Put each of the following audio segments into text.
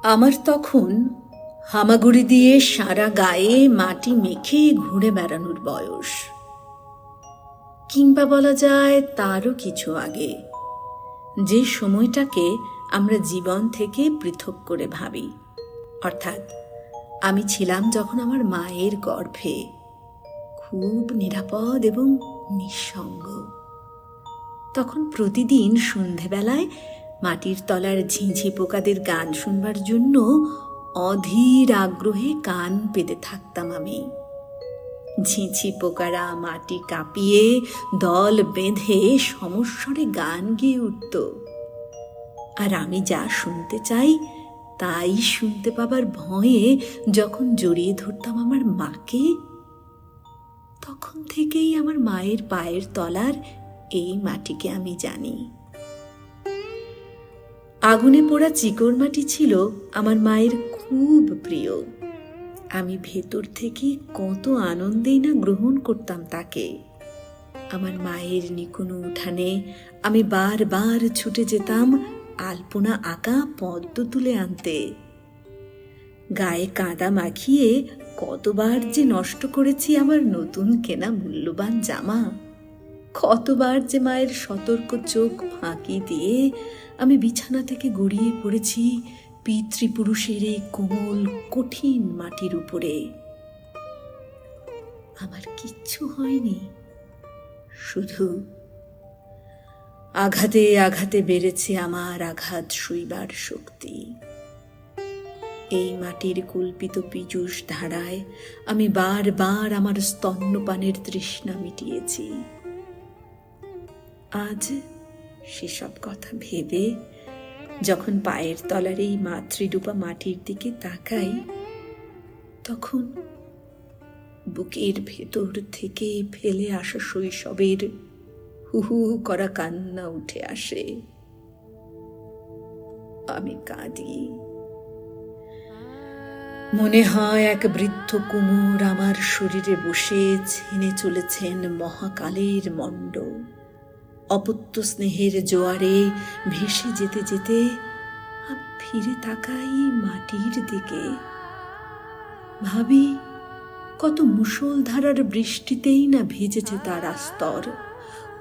আমার তখন হামাগুড়ি দিয়ে সারা গায়ে মাটি মেখে ঘুরে বেড়ানোর বয়স, কিংবা বলা যায় তারও কিছু আগে, যে সময়টাকে আমরা জীবন থেকে পৃথক করে ভাবি। অর্থাৎ আমি ছিলাম যখন আমার মায়ের গর্ভে, খুব নিরাপদ এবং নিঃসঙ্গ। তখন প্রতিদিন সন্ধেবেলায় মাটির তলার ঝিঁঝি পোকাদের গান শুনবার জন্য অধীর আগ্রহে কান পেতে থাকতাম আমি। ঝিঁঝি পোকারা মাটি কাঁপিয়ে দল বেঁধে সমস্বরে গান গেয়ে উঠত, আর আমি যা শুনতে চাই তাই শুনতে পাবার ভয়ে যখন জড়িয়ে ধরতাম আমার মাকে, তখন থেকেই আমার মায়ের পায়ের তলার এই মাটিকে আমি জানি। আগুনে পোড়া চিকর মাটি ছিল আমার মায়ের খুব প্রিয়। আমি ভেতর থেকে কত আনন্দেই না গ্রহণ করতাম তাকে। আমার মায়ের নিকুনো উঠানে আমি বারবার ছুটে যেতাম আলপনা আঁকা পদ্ম তুলে আনতে। গায়ে কাদা মাখিয়ে কতবার যে নষ্ট করেছি আমার নতুন কেনা মূল্যবান জামা, কতবার যে মায়ের সতর্ক চোখ ফাঁকি দিয়ে আমি বিছানা থেকে গড়িয়ে পড়েছি পিতৃপুরুষের এই কোমল কঠিন মাটির উপরে। আমার কিচ্ছু হয়নি, শুধু আঘাতে আঘাতে বেড়েছে আমার আঘাত সইবার শক্তি। এই মাটির কল্পিত পীযূষ ধারায় আমি বারবার আমার স্তন্যপানের তৃষ্ণা মিটিয়েছি। আজ সেসব কথা ভেবে যখন পায়ের তলার এই মাতৃরূপা মাটির দিকে তাকাই, তখন বুকের ভেতর থেকে ফেলে আসা শৈশবের হু হু করা কান্না উঠে আসে। আমি কাঁদি। মনে হয় এক বৃদ্ধ কুমোর আমার শরীরে বসে ছেনে চলেছেন মহাকালের মণ্ড। অপত্য স্নেহের জোয়ারে ভেসে যেতে যেতে আমি ফিরে তাকাই মাটির দিকে, ভাবি কত মুষলধারার বৃষ্টিতেই না ভিজেছে তার আস্তর,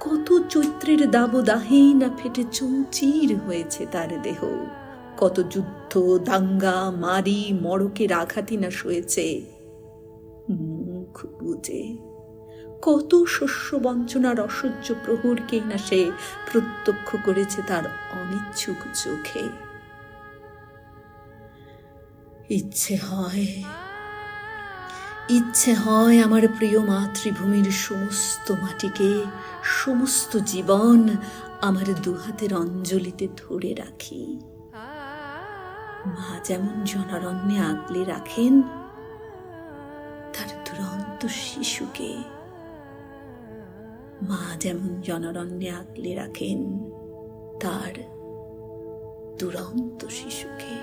কত চৈত্রের দাবদাহেই না ফেটে চৌচির হয়েছে তার দেহ, কত যুদ্ধ দাঙ্গা মারি মড়কের আঘাতই না সয়েছে মুখ বুজে, কত শস্য বঞ্চনার অসহ্য প্রহরকেই না সে প্রত্যক্ষ করেছে তার অনিচ্ছুক চোখে। ইচ্ছে হয় আমার প্রিয় মাতৃভূমির সমস্ত মাটিকে, সমস্ত জীবন আমার দুহাতের অঞ্জলিতে ধরে রাখি। মা যেমন জনারণ্যে আগলে রাখেন তার দুরন্ত শিশুকে, মা যেমন জনারণ্যে আগলে রাখেন তার দুরন্ত শিশুকে।